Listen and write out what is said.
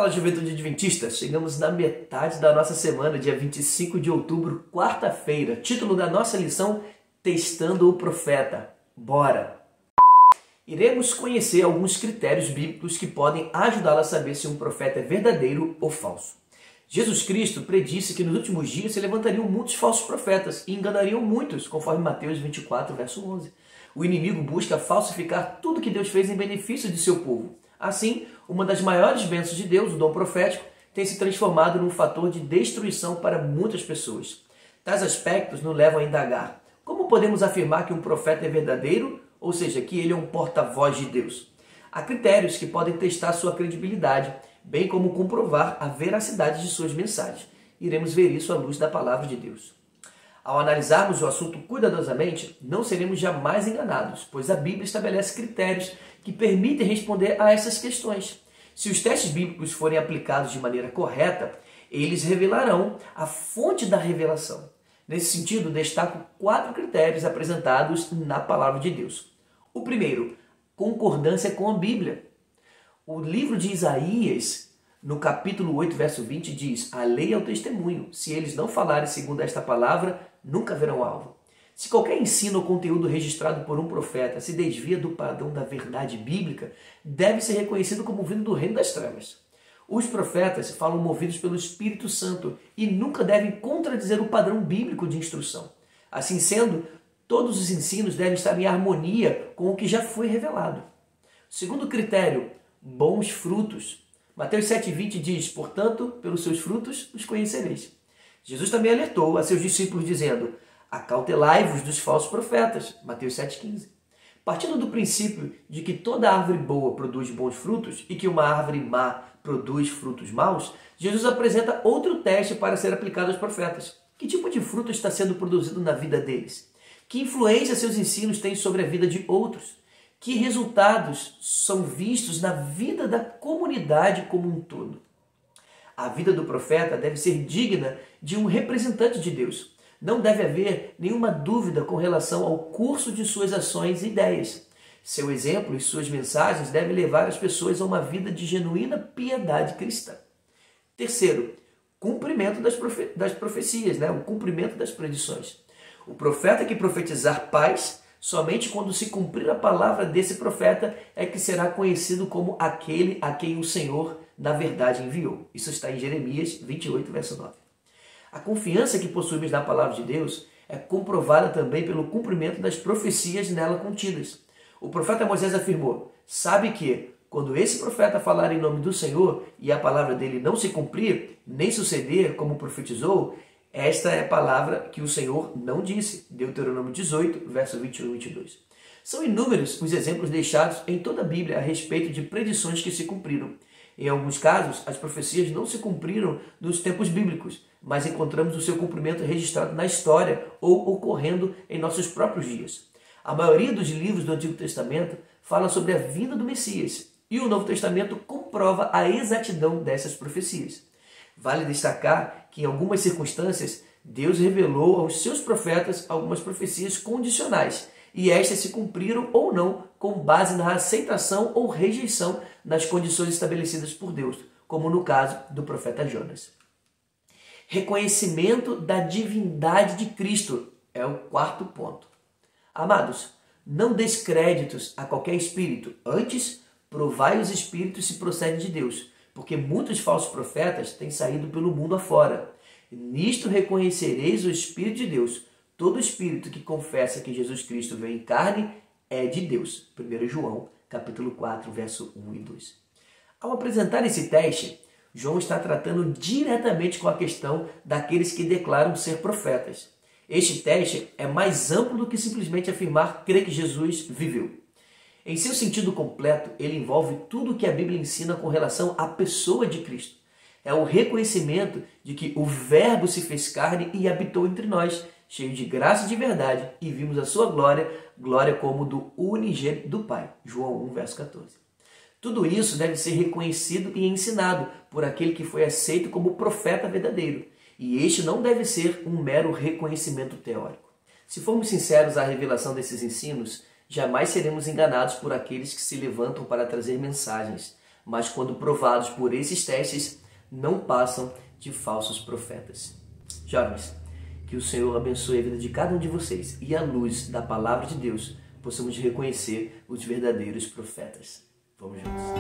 Fala, Juventude Adventista! Chegamos na metade da nossa semana, dia 25 de outubro, quarta-feira. Título da nossa lição, Testando o Profeta. Bora! Iremos conhecer alguns critérios bíblicos que podem ajudá-la a saber se um profeta é verdadeiro ou falso. Jesus Cristo predisse que nos últimos dias se levantariam muitos falsos profetas e enganariam muitos, conforme Mateus 24, verso 11. O inimigo busca falsificar tudo que Deus fez em benefício de seu povo. Assim, uma das maiores bênçãos de Deus, o dom profético, tem se transformado num fator de destruição para muitas pessoas. Tais aspectos nos levam a indagar: como podemos afirmar que um profeta é verdadeiro, ou seja, que ele é um porta-voz de Deus? Há critérios que podem testar sua credibilidade, bem como comprovar a veracidade de suas mensagens. Iremos ver isso à luz da palavra de Deus. Ao analisarmos o assunto cuidadosamente, não seremos jamais enganados, pois a Bíblia estabelece critérios que permitem responder a essas questões. Se os testes bíblicos forem aplicados de maneira correta, eles revelarão a fonte da revelação. Nesse sentido, destaco 4 critérios apresentados na palavra de Deus. O primeiro, concordância com a Bíblia. O livro de Isaías, no capítulo 8, verso 20, diz: a lei é o testemunho. Se eles não falarem segundo esta palavra, nunca verão alvo. Se qualquer ensino ou conteúdo registrado por um profeta se desvia do padrão da verdade bíblica, deve ser reconhecido como vindo do reino das trevas. Os profetas falam movidos pelo Espírito Santo e nunca devem contradizer o padrão bíblico de instrução. Assim sendo, todos os ensinos devem estar em harmonia com o que já foi revelado. Segundo critério, bons frutos. Mateus 7,20 diz: portanto, pelos seus frutos os conhecereis. Jesus também alertou a seus discípulos dizendo: acautelai-vos dos falsos profetas. Mateus 7,15. Partindo do princípio de que toda árvore boa produz bons frutos e que uma árvore má produz frutos maus, Jesus apresenta outro teste para ser aplicado aos profetas. Que tipo de fruto está sendo produzido na vida deles? Que influência seus ensinos têm sobre a vida de outros? Que resultados são vistos na vida da comunidade como um todo? A vida do profeta deve ser digna de um representante de Deus. Não deve haver nenhuma dúvida com relação ao curso de suas ações e ideias. Seu exemplo e suas mensagens devem levar as pessoas a uma vida de genuína piedade cristã. Terceiro, cumprimento das profecias, o cumprimento das predições. O profeta que profetizar paz, somente quando se cumprir a palavra desse profeta é que será conhecido como aquele a quem o Senhor, na verdade, enviou. Isso está em Jeremias 28, verso 9. A confiança que possuímos na palavra de Deus é comprovada também pelo cumprimento das profecias nela contidas. O profeta Moisés afirmou: sabe que, quando esse profeta falar em nome do Senhor e a palavra dele não se cumprir, nem suceder como profetizou, esta é a palavra que o Senhor não disse. Deuteronômio 18, verso 21 e 22. São inúmeros os exemplos deixados em toda a Bíblia a respeito de predições que se cumpriram. Em alguns casos, as profecias não se cumpriram nos tempos bíblicos, mas encontramos o seu cumprimento registrado na história ou ocorrendo em nossos próprios dias. A maioria dos livros do Antigo Testamento fala sobre a vinda do Messias, e o Novo Testamento comprova a exatidão dessas profecias. Vale destacar que, em algumas circunstâncias, Deus revelou aos seus profetas algumas profecias condicionais, e estas se cumpriram ou não com base na aceitação ou rejeição das condições estabelecidas por Deus, como no caso do profeta Jonas. Reconhecimento da divindade de Cristo é o 4º ponto. Amados, não deis créditos a qualquer espírito, antes provai os espíritos se procedem de Deus, porque muitos falsos profetas têm saído pelo mundo afora. Nisto reconhecereis o Espírito de Deus. Todo espírito que confessa que Jesus Cristo veio em carne é de Deus. 1 João, capítulo 4, verso 1 e 2. Ao apresentar esse teste, João está tratando diretamente com a questão daqueles que declaram ser profetas. Este teste é mais amplo do que simplesmente afirmar crer que Jesus viveu. Em seu sentido completo, ele envolve tudo o que a Bíblia ensina com relação à pessoa de Cristo. É o reconhecimento de que o Verbo se fez carne e habitou entre nós, cheio de graça e de verdade, e vimos a sua glória, glória como do unigênito do Pai. João 1, verso 14. Tudo isso deve ser reconhecido e ensinado por aquele que foi aceito como profeta verdadeiro. E este não deve ser um mero reconhecimento teórico. Se formos sinceros à revelação desses ensinos, jamais seremos enganados por aqueles que se levantam para trazer mensagens. mas quando provados por esses testes, não passam de falsos profetas. Jovens, que o Senhor abençoe a vida de cada um de vocês e, à luz da palavra de Deus, possamos reconhecer os verdadeiros profetas. Vamos juntos.